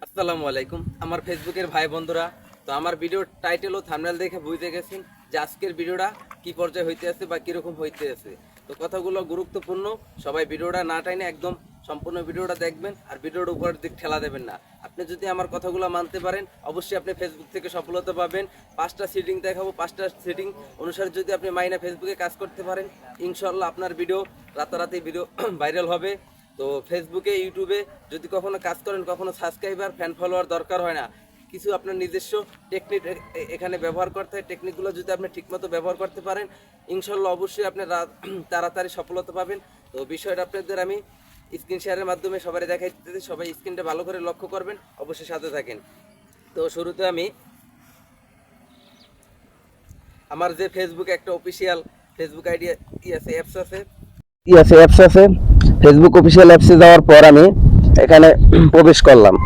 আসসালামু আলাইকুম আমার ফেসবুকের ভাই বন্ধুরা। তো আমার ভিডিওর টাইটেল ও থাম্বনেল দেখে বুঝতে গেছেন যে আজকের ভিডিওটা কি পর্যায়ে হইতে আছে বা কিরকম হইতে আছে। তো কথাগুলো গুরুত্বপূর্ণ, সবাই ভিডিওটা না টাইনে একদম সম্পূর্ণ ভিডিওটা দেখবেন আর ভিডিওর উপরের দিক ঠেলা দেবেন না। আপনি যদি আমার কথাগুলো মানতে পারেন অবশ্যই আপনি ফেসবুক থেকে সফলতা পাবেন। 5টা সেটিং দেখাবো, 5টা সেটিং অনুসারে যদি আপনি মাইনে ফেসবুকে কাজ করতে পারেন ইনশাল্লাহ আপনার ভিডিও রাতারাতি ভিডিও ভাইরাল হবে। তো ফেসবুকে ইউটিউবে যদি কখনো কাজ করেন, কখনো সাবস্ক্রাইবার ফ্যান ফলোয়ার দরকার হয় না, কিছু আপনার নিজস্ব টেকনিক এখানে ব্যবহার করতে হয়। টেকনিকগুলো যদি আপনি ঠিকমতো ব্যবহার করতে পারেন ইনশাল্লাহ অবশ্যই আপনি তাড়াতাড়ি সফলতা পাবেন। তো বিষয়টা আপনাদের আমি স্ক্রিন শেয়ারের মাধ্যমে সবাই দেখাই দিতেছি, সবাই স্ক্রিনটা ভালো করে লক্ষ্য করবেন, অবশ্যই সাথে থাকেন। তো শুরুতে আমি আমার যে ফেসবুক একটা অফিসিয়াল ফেসবুক আইডি অ্যাপস আছে ফেসবুক অফিসিয়াল অ্যাপসে যাওয়ার পর আমি এখানে প্রবেশ করলাম।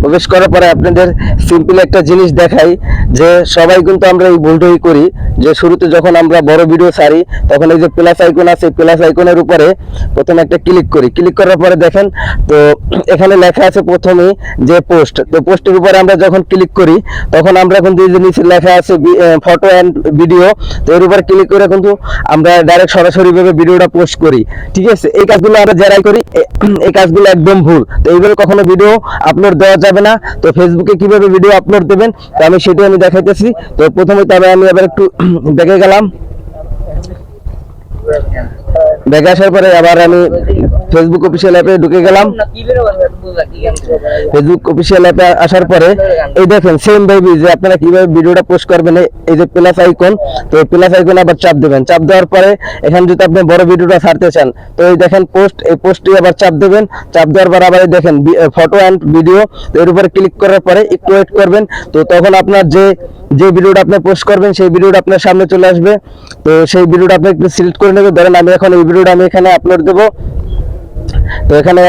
প্রবেশ করার পরে আপনাদের সিম্পল একটা জিনিস দেখাই যে সবাই কিন্তু আমরা এই ভুলটাই করি যে শুরুতে যখন আমরা বড় ভিডিও ছাড়ি তখন এই যে প্লাস আইকন আছে, প্লাস আইকনের উপরে প্রথমে একটা ক্লিক করি। ক্লিক করার পরে দেখেন তো এখানে লেখা আছে প্রথমেই যে পোস্ট। তো পোস্টের উপরে আমরা যখন ক্লিক করি তখন আমরা কিন্তু এই যে নিচে লেখা আছে ফটো অ্যান্ড ভিডিও, তো এর উপরে ক্লিক করে কিন্তু আমরা ডাইরেক্ট সরাসরিভাবে ভিডিওটা পোস্ট করি। ঠিক আছে, এই কাজগুলো আমরা যারাই করি এই কাজগুলো একদম ভুল। তো এইভাবে কখনো ভিডিও আপলোড দেওয়া যাবে না। তো ফেসবুকে কিভাবে ভিডিও আপলোড দেবেন তো আমি সেটাই আমি দেখাইতেছি। তো প্রথমে তবে আমি আবার একটু দেখে গেলাম, দেখে আসার পরে আবার আমি ফেসবুক অফিসিয়াল অ্যাপে ঢুকে গেলাম। ফেসবুক অফিসিয়াল অ্যাপে আসার পরে এই দেখেন সেম ভাবে যে আপনারা কিভাবে ভিডিওটা পোস্ট করবেন, এই যে প্লাস আইকন, তো প্লাস আইকন আবার চাপ দেবেন। চাপ দেওয়ার পরে এখানে যদি আপনি বড় ভিডিওটা ছাড়তে চান তো এই দেখেন পোস্ট, এই পোস্টে আবার চাপ দেবেন। চাপ দেওয়ার পর আবার দেখেন ফটো অ্যান্ড ভিডিও, তো এর উপরে ক্লিক করার পরে একটু ওয়েট করবেন। তো তখন আপনার যে ভিডিওটা আপনি পোস্ট করবেন সেই ভিডিওটা আপনার সামনে চলে আসবে। তো সেই ভিডিওটা আপনি একটু সিলেক্ট করে নেবেন। ধরেন আমি এখন এই ভিডিওটা আমি এখানে আপলোড দেবো। তো এখানে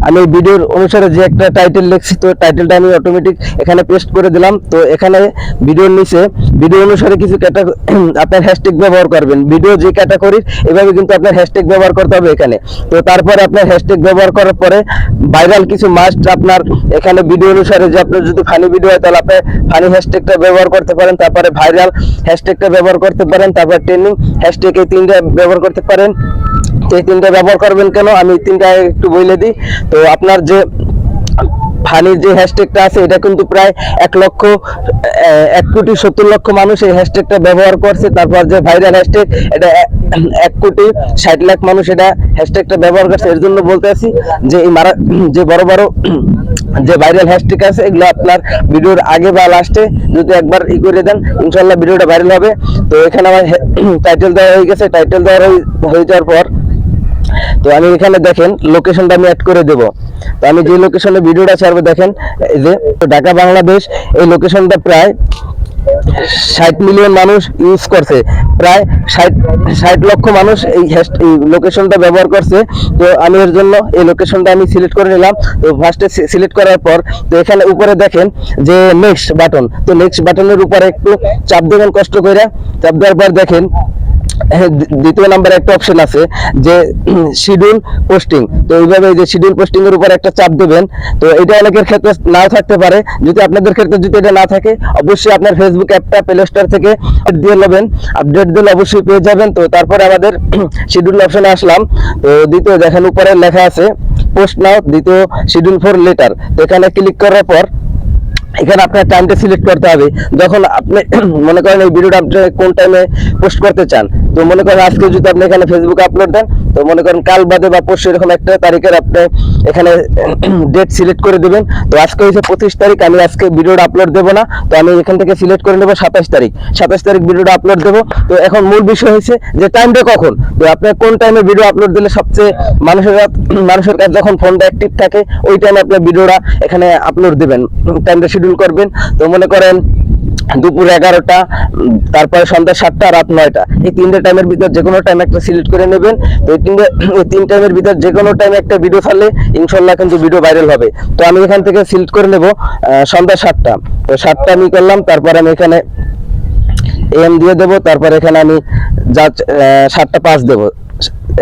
আমি ভিডিওর অনুসারে যে একটা টাইটেল লিখছি তো টাইটেলটা আমি অটোমেটিক এখানে পেস্ট করে দিলাম। তো এখানে ভিডিওর নিচে ভিডিও অনুসারে কিছু আপনার হ্যাশট্যাগ ব্যবহার করবেন। ভিডিও যে ক্যাটাগরির এভাবে কিন্তু আপনার হ্যাশট্যাগ ব্যবহার করতে হবে এখানে। তো তারপরে আপনার হ্যাশট্যাগ ব্যবহার করার পরে ভাইরাল কিছু মাস্ট আপনার এখানে ভিডিও অনুসারে যে আপনার যদি ফানি ভিডিও হয় তাহলে আপনি ফানি হ্যাশট্যাগটা ব্যবহার করতে পারেন, তারপরে ভাইরাল হ্যাশট্যাগটা ব্যবহার করতে পারেন, তারপর ট্রেন্ডিং হ্যাশট্যাগ, এই তিনটা ব্যবহার করতে পারেন। এই তিনটা ব্যবহার করবেন কেন আমি তিনটা একটু বলে দিই। তো আপনার যে ফানির যে হ্যাশট্যাগটা আছে এটা কিন্তু প্রায় 1,70,00,000 মানুষ এই হ্যাশট্যাগটা ব্যবহার করছে। তারপর যে ভাইরাল হ্যাশট্যাগ এটা 1,60,00,000 মানুষ এটা হ্যাশট্যাগটা ব্যবহার করছে। এর জন্য বলতে আছি যে এই যে বড় বড় যে ভাইরাল হ্যাশট্যাগ আছে এগুলো আপনার ভিডিওর আগে বা লাস্টে যদি একবার করে দেন ইনশাআল্লাহ ভিডিওটা ভাইরাল হবে। তো এখানে আমার টাইটেল দেওয়া হয়ে গেছে। টাইটেল দেওয়া হয়ে যাওয়ার পর তো আমি এখানে দেখেন লোকেশনটা আমি অ্যাড করে দেব। তো আমি যে লোকেশনে ভিডিওটা ছাড়বো দেখেন এই যে ঢাকা বাংলাদেশ, এই লোকেশনটা প্রায় 60 মিলিয়ন মানুষ ইউজ করছে, প্রায় 60 লক্ষ মানুষ এই লোকেশনটা ব্যবহার করছে। তো আমি এর জন্য এই লোকেশনটা আমি সিলেক্ট করে নিলাম। তো ফার্স্টে সিলেক্ট করার পর তো এখানে উপরে দেখেন যে নেক্সট বাটন, তো নেক্সট বাটনের উপরে একটু চাপ দেবেন কষ্ট করে। চাপ দেওয়ার পর দেখেন দ্বিতীয় নাম্বারে একটা অপশন আছে যে শিডিউল পোস্টিং। তো এইভাবে এই যে শিডিউল পোস্টিং এর উপর একটা চাপ দেবেন। তো এটা অনেকের ক্ষেত্রে নাও থাকতে পারে, যদি আপনাদের ক্ষেত্রে যদি এটা না থাকে অবশ্যই আপনার ফেসবুক অ্যাপটা প্লে স্টোর থেকে দিয়ে নেবেন, আপডেট দিলে অবশ্যই পেয়ে যাবেন। তো তারপরে আমাদের শিডিউল অপশনে আসলাম। তো দ্বিতীয় দেখেন উপরে লেখা আছে পোস্ট নাও, দ্বিতীয় শিডিউল ফর লেটার। তো এখানে ক্লিক করার পর এখানে আপনার টাইমটা সিলেক্ট করতে হবে। যখন আপনি মনে করেন এই ভিডিওটা আপনি কোন টাইমে পোস্ট করতে চান, তো মনে করেন আজকে যদি আপনি এখানে ফেসবুকে আপলোড দেন তো মনে করেন কাল বাদে বা পরশু এরকম একটা তারিখের আপনি এখানে ডেট সিলেক্ট করে দেবেন। তো আজকে হয়েছে 25 তারিখ, আমি আজকে ভিডিওটা আপলোড দেবো না, তো আমি এখান থেকে সিলেক্ট করে নেবো 27 তারিখ। 27 তারিখ ভিডিওটা আপলোড দেবো। তো এখন মূল বিষয় হয়েছে যে টাইমটা কখন, তো আপনি কোন টাইমে ভিডিও আপলোড দিলে সবচেয়ে মানুষের কাছে যখন ফোনটা অ্যাক্টিভ থাকে ওই টাইমে আপনি ভিডিওটা এখানে আপলোড দেবেন, টাইমটা শিডিউল করবেন। তো মনে করেন দুপুর 11টা, তারপরে সন্ধ্যা 7টা, রাত 9টা, এই তিনটে টাইমের ভিতর যে কোনো টাইম একটা সিলেক্ট করে নেবেন। তো এই তিন টাইমের ভিতর যে কোনো টাইমে একটা ভিডিও ছাড়লে ইনশাল্লাহ কিন্তু ভিডিও ভাইরাল হবে। তো আমি এখান থেকে সিলেক্ট করে নেব সন্ধ্যা 7টা। তো 7টা আমি করলাম, তারপরে আমি এখানে AM দিয়ে দেবো, তারপর এখানে আমি যা 7টা 5 দেবো।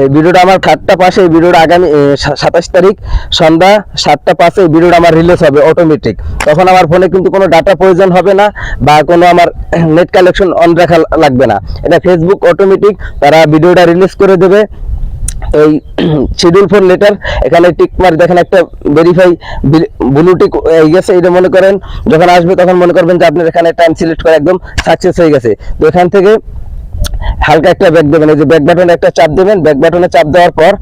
এই ভিডিওটা আমার 7টা 5 এই ভিডিওটা আগামী 27 তারিখ সন্ধ্যা 7টা 5 এই ভিডিওটা আমার রিলিজ হবে অটোমেটিক। তখন আমার ফোনে কিন্তু কোনো ডাটা প্রয়োজন হবে না বা কোনো আমার নেট কালেকশন অন রাখা লাগবে না। এটা ফেসবুক অটোমেটিক তারা ভিডিওটা রিলিজ করে দেবে। এই শিডিউল ফর লেটার এখানে টিক মার দেখেন একটা ভেরিফাই ব্লু টিক হয়ে গেছে। এটা মনে করেন যখন আসবে তখন মনে করবেন যে আপনার এখানে টাইম সিলেক্ট করে একদম সাকসেস হয়ে গেছে। তো এখান থেকে হালকা একটা ব্যাক দেবেন, এই যে ব্যাক বাটনে একটা চাপ দেবেন। ব্যাক বাটনে চাপ দেওয়ার পর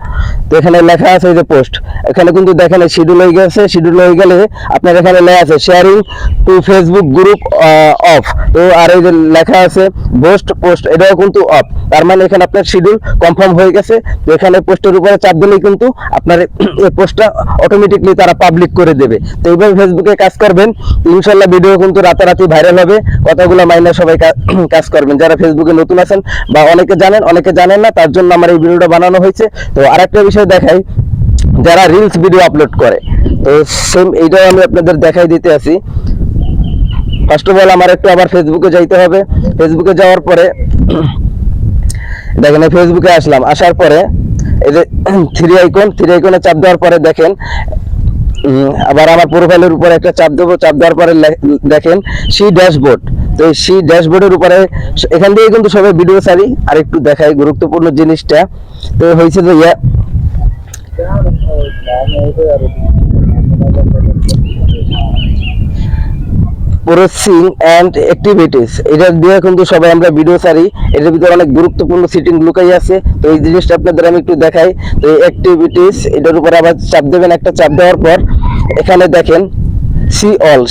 তো এখানে লেখা আছে এই যে পোস্ট, এখানে কিন্তু দেখেন শিডিউল হয়ে গেছে। শিডিউল হয়ে গেলে আপনার এখানে লেখা আছে sharing to Facebook group of. তো আর এই যে লেখা আছে পোস্ট এটাও কিন্তু অফ। তার মানে এখানে আপনার শিডিউল কনফার্ম হয়ে গেছে। তো এখানে পোস্টের উপরে চাপ দিলেই কিন্তু আপনার এই পোস্টটা অটোমেটিকলি তারা পাবলিক করে দেবে। তো এইভাবে ফেসবুকে কাজ করবেন, ইনশাল্লাহ ভিডিও কিন্তু রাতারাতি ভাইরাল হবে। কথাগুলো মাইনে সবাই কাজ করবেন। যারা ফেসবুকে নতুন আছেন বা অনেকে জানেন অনেকে জানেন না, তার জন্য আমার এই ভিডিওটা বানানো হয়েছে। তো আরেকটা বিষয় দেখাই, যারা রিলস ভিডিও আপলোড করে, তো সেম এইটাও আমি আপনাদের দেখাই দিতে আছি। ফার্স্ট অফ অল আমার একটু আবার ফেসবুকে যাইতে হবে। ফেসবুকে যাওয়ার পরে দেখেন ফেসবুকে আসলাম, আসার পরে এই যে থ্রি আইকনে চাপ দেওয়ার পরে দেখেন আবার আমার প্রোফাইলের উপরে একটা চাপ দেবো। চাপ দেওয়ার পরে দেখেন সি ড্যাশবোর্ড। তো এই সি ড্যাশবোর্ডের উপরে এখান থেকে কিন্তু সবাই ভিডিও ছাড়ি। আর একটু দেখাই গুরুত্বপূর্ণ জিনিসটা। তো হয়েছে যে প্রসেসিং এন্ড অ্যাক্টিভিটিস, এটা দিয়ে কিন্তু সবাই আমরা ভিডিও ছাড়ি। এটার ভিতরে অনেক গুরুত্বপূর্ণ সেটিং লুকাই আছে। তো এই জিনিসটা আপনাদের আমি একটু দেখাই। তো এই অ্যাক্টিভিটিস এটার উপর আবার চাপ দেবেন। একটা চাপ দেওয়ার পর এখানে দেখেন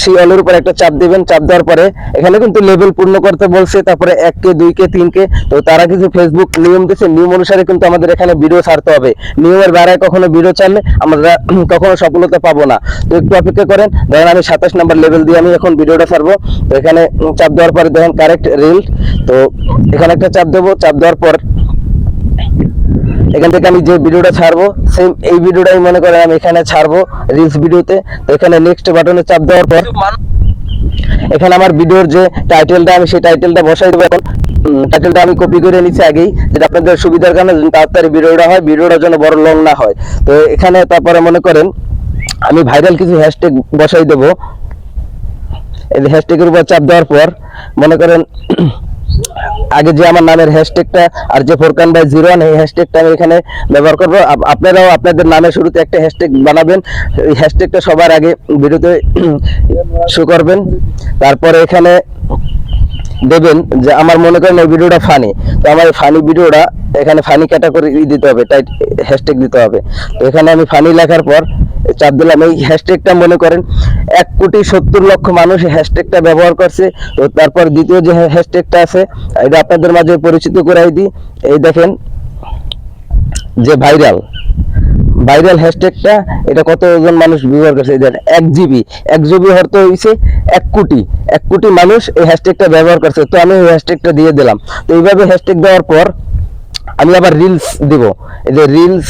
সি অলের উপর একটা চাপ দিবেন। চাপ দেওয়ার পরে এখানে কিন্তু লেভেল পূর্ণ করতে বলছে, তারপরে 1K 2K 3K। তো তারা কিছু ফেসবুক নিয়ম দিয়েছে, নিয়ম অনুসারে কিন্তু আমাদের এখানে ভিডিও ছাড়তে হবে। নিয়মের বাইরে কখনো ভিডিও ছাড়লে আমরা কখনো সফলতা পাবো না। তো একটু অপেক্ষা করেন। ধরেন আমি 27 নাম্বার লেভেল দিয়ে আমি এখন ভিডিওটা ছাড়বো। তো এখানে চাপ দেওয়ার পরে দেখেন কারেক্ট রিল। তো এখানে একটা চাপ দেবো। চাপ দেওয়ার পর এখান থেকে আমি যে ভিডিওটা ছাড়বো সেম এই ভিডিওটাই মনে করেন আমি এখানে ছাড়বো রিলস ভিডিওতে। তো এখানে নেক্সট বাটনে চাপ দেওয়ার পর এখানে আমার ভিডিওর যে টাইটেলটা আমি সেই টাইটেলটা বসাই দেবো। এখন টাইটেলটা আমি কপি করে নিচ্ছি আগেই, যেটা আপনাদের সুবিধার কারণে তাড়াতাড়ি ভিডিওটা হয়, ভিডিওটা যেন বড় লং না হয়। তো এখানে তারপরে মনে করেন আমি ভাইরাল কিছু হ্যাশট্যাগ বসাই দেবো। এই হ্যাশট্যাগের উপর চাপ দেওয়ার পর মনে করেন আগে যে আমার নামের হ্যাশট্যাগটা আর যে ফোরকান বাই 01 এই হ্যাশট্যাগটা আমি এখানে ব্যবহার করব। আপনারাও আপনাদের নামের শুরুতে একটা হ্যাশট্যাগ বানাবেন। এই হ্যাশট্যাগটা সবার আগে ভিডিওতে শো করবেন। তারপরে এখানে দেবেন যে আমার মনে করেন এই ভিডিওটা ফানি, তো আমার ফানি ভিডিওটা এখানে ফানি ক্যাটাগরি দিতে হবে, টাইট হ্যাশট্যাগ দিতে হবে। তো এখানে আমি ফানি লেখার পর চাপ দিলাম। এই হ্যাশট্যাগটা মনে করেন 1,70,00,000 মানুষ এই হ্যাশট্যাগটা ব্যবহার করছে। তো তারপর দ্বিতীয় যে হ্যাশট্যাগটা আছে এটা আপনাদের মাঝে পরিচিত করাই দিই। এই দেখেন যে ভাইরাল হ্যাশট্যাগটা, এটা কতজন মানুষ ব্যবহার করছে। এই দেখেন 1 GB অর্থ হইছে 1 কোটি মানুষ এই হ্যাশট্যাগটা ব্যবহার করছে। তো আমি এই হ্যাশট্যাগটা দিয়ে দিলাম। তো এইভাবে হ্যাশট্যাগ দেওয়ার পর আমি আবার রিলস দিব। এই যে রিলস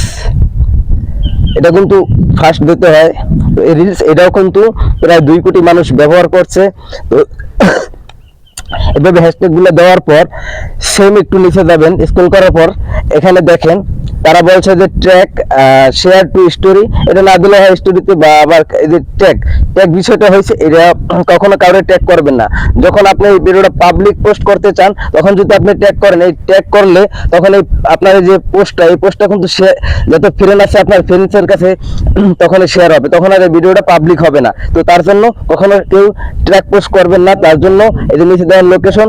এটা কিন্তু ফার্স্ট দিতে হয়। তো এই রিলস এটাও কিন্তু প্রায় 2 কোটি মানুষ ব্যবহার করছে। তো এভাবে হ্যাশট্যাগ গুলো দেওয়ার পর সেম একটু নিচে যাবেন, স্ক্রল করার পর এখানে দেখেন তারা বলছে যে ট্র্যাক শেয়ার টু স্টোরি, এটা না দিলে হয় স্টোরিতে বা আবার এই যে ট্যাগ বিষয়টা হয়েছে এটা কখনো কাউরে ট্যাগ করবেন না। যখন আপনি এই ভিডিওটা পাবলিক পোস্ট করতে চান তখন যদি আপনি ট্যাগ করেন, এই ট্যাগ করলে তখন এই আপনার যে পোস্টটা এই পোস্টটা কিন্তু যত ফ্রেন্ড আছে আপনার ফ্রেন্ডসের কাছে তখন শেয়ার হবে, তখন আর এই ভিডিওটা পাবলিক হবে না। তো তার জন্য কখনো কেউ ট্র্যাক পোস্ট করবেন না। তার জন্য এই যে নিচে দেওয়ার লোকেশন,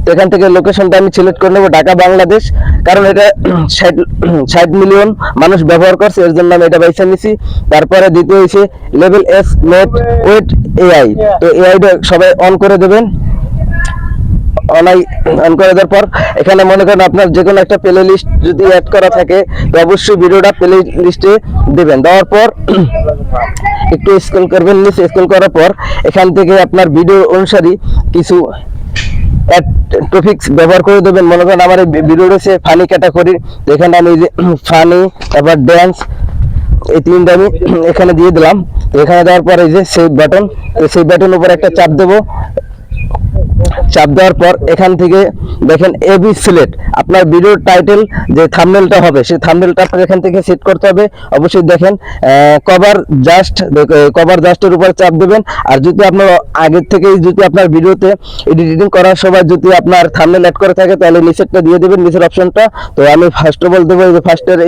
তো এখান থেকে লোকেশনটা আমি সিলেক্ট করে নেবো ঢাকা বাংলাদেশ, কারণ এটা 60 মিলিয়ন মানুষ ব্যবহার করছে, এর জন্য আমি এটা বাইছে নিছি। তারপরে দ্বিতীয় হচ্ছে লেভেল এস নেট ওয়েট এআই। তো এআইটা সবাই অন করে দেবেন। অন করে দেওয়ার পর এখানে মনে করেন আপনার যে কোনো একটা প্লে লিস্ট যদি অ্যাড করা থাকে তো অবশ্যই ভিডিওটা প্লে লিস্টে দেবেন। দেওয়ার পর একটু স্ক্রল করবেন, নিচে স্ক্রল করার পর এখান থেকে আপনার ভিডিও অনুসারে কিছু টপিকস ব্যবহার করে দেবেন। মনে করেন আমার এই ভিডিও রয়েছে ফানি ক্যাটাগরি, এখানে আমি যে ফানি তারপর ড্যান্স এই তিনটা আমি এখানে দিয়ে দিলাম। তো এখানে দেওয়ার পর এই যে সেভ বাটন, এই সেভ বাটনের উপর একটা চাপ দেবো। চাপ দেওয়ার পর এখান থেকে দেখেন এবি সিলেক্ট, আপনার ভিডিওর টাইটেল যে থাম্বনেলটা হবে সেই থাম্বনেলটা আপনার এখান থেকে সেট করতে হবে। অবশ্যই দেখেন কভার জাস্টের উপর চাপ দেবেন। আর যদি আপনার আগের থেকেই যদি আপনার ভিডিওতে এডিটিং করার সময় যদি আপনার থাম্বনেল অ্যাড করে থাকে তাহলে নিচেরটা দিয়ে দেবেন, নিচের অপশনটা। তো আমি ফার্স্ট অফ অল দেবো এই যে ফার্স্টের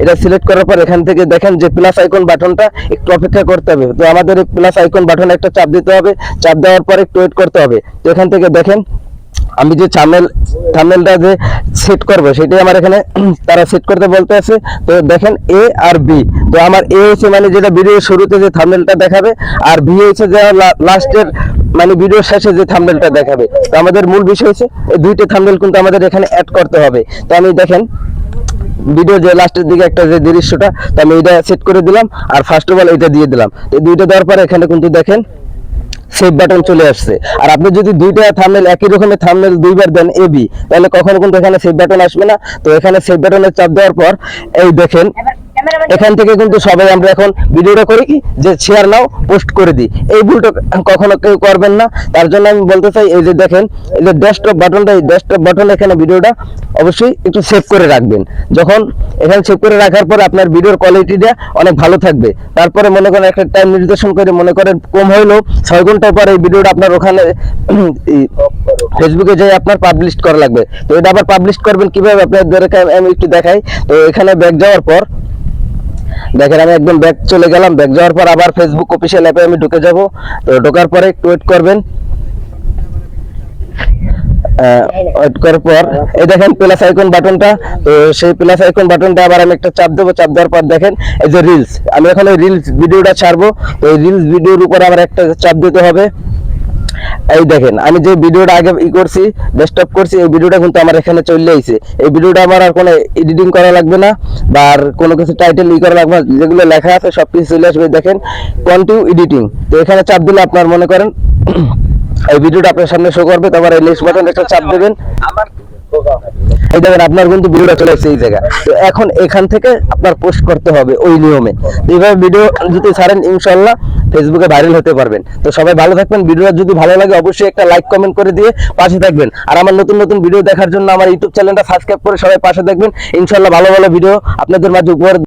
এটা সিলেক্ট করার পর এখান থেকে দেখেন যে প্লাস আইকন বাটনটা একটু অপেক্ষা করতে হবে। তো আমাদের এই প্লাস আইকন বাটনে একটা চাপ দিতে হবে, চাপ দেওয়ার পর একটু ওয়েট করতে হবে। তো এখান থেকে দেখেন আমি যে থাম্বনেলটা যে সেট করব সেটাই আমার এখানে তারা সেট করতে বলতে আছে। তো দেখেন এ আর বি, তো আমার এ হচ্ছে মানে যেটা ভিডিও শুরুতে যে থাম্বনেলটা দেখাবে, আর বি হচ্ছে যে লাস্টের মানে ভিডিও শেষে যে থাম্বনেলটা দেখাবে। তো আমাদের মূল বিষয় হচ্ছে এই দুইটা থাম্বনেল কিন্তু আমাদের এখানে অ্যাড করতে হবে। তো আমি দেখেন ভিডিও যে লাস্টের দিকে একটা যে দৃশ্যটা, তো আমি এটা সেট করে দিলাম আর ফার্স্ট অফ অল এটা দিয়ে দিলাম। এই দুইটা দেওয়ার পরে এখানে কিন্তু দেখেন সেভ বাটন চলে আসছে। আর আপনি যদি দুইটা থাম্বনেল একই রকমের থাম্বনেল দুইবার দেন এবি, তাহলে কখনো কিন্তু এখানে সেভ বাটন আসবে না। তো এখানে সেভ বাটনের চাপ দেওয়ার পর এই দেখেন এখান থেকে কিন্তু সবাই আমরা এখন ভিডিওটা করি কি যে শেয়ার নাও পোস্ট করে দিই, এই ভুলটা কখনো কেউ করবেন না। তার জন্য আমি বলতে চাই এই যে দেখেন এই যে ডেস্কটপ বাটনটা, এই ডেস্কটপ বাটনে এখানে ভিডিওটা অবশ্যই একটু সেভ করে রাখবেন। যখন এখানে সেভ করে রাখার পর আপনার ভিডিওর কোয়ালিটিটা অনেক ভালো থাকবে। তারপরে মনে করেন একটা টাইম নির্ধারণ করে মনে করেন কম হইলেও 6 ঘন্টা পর এই ভিডিওটা আপনার ওখানে ফেসবুকে যাই আপনার পাবলিশ করা লাগবে। তো এটা আবার পাবলিশ করবেন কিভাবে আপনাদেরকে আমি একটু দেখাই। তো এখানে ব্যাক যাওয়ার পর দেখেন আমি একদম ব্যাক চলে গেলাম। ব্যাক যাওয়ার পর আবার ফেসবুক অফিসিয়াল অ্যাপে আমি ঢুকে যাব। তো ঢোকার পরে একটু ওয়েট করবেন। ওয়েট করার পর এই দেখেন প্লাস আইকন বাটনটা, তো সেই প্লাস আইকন বাটনটা আবার আমি একটা চাপ দেবো। চাপ দেওয়ার পর দেখেন এই যে রিলস, আমি এখন এই রিলস ভিডিওটা ছাড়বো। তো এই রিলস ভিডিওর উপর আবার একটা চাপ দিতে হবে। এই দেখেন আমি যে ভিডিওটা আগে করছি ডেস্কটপ করছি, এই ভিডিওটা কিন্তু আমার এখানে চলে আইছে। এই ভিডিওটা আমার আর কোনো এডিটিং করা লাগবে না বা আর কোনো কিছু টাইটেল করা লাগবে না, যেগুলো লেখা আছে সবকিছু চলে আসবে। দেখেন কন্টিনিউ এডিটিং, তো এখানে চাপ দিলে আপনার মনে করেন এই ভিডিওটা আপনার সামনে শো করবে। তারপর এই নেক্সট বাটন একটা চাপ দেবেন। এই দেখেন আপনার কিন্তু ভিডিওটা চলে এসেছে এই জায়গা। তো এখন এখান থেকে আপনার পোস্ট করতে হবে ওই নিয়মে। এইভাবে ভিডিও যদি ছাড়েন ইনশাআল্লাহ ফেসবুকে ভাইরাল হতে পারবেন। তো সবাই ভালো থাকবেন। ভিডিওটা যদি ভালো লাগে অবশ্যই একটা লাইক কমেন্ট করে দিয়ে পাশে থাকবেন। আর আমার নতুন নতুন ভিডিও দেখার জন্য আমার ইউটিউব চ্যানেলটা সাবস্ক্রাইব করে সবাই পাশে থাকবেন। ইনশাআল্লাহ ভালো ভালো ভিডিও আপনাদের মাঝে উপহার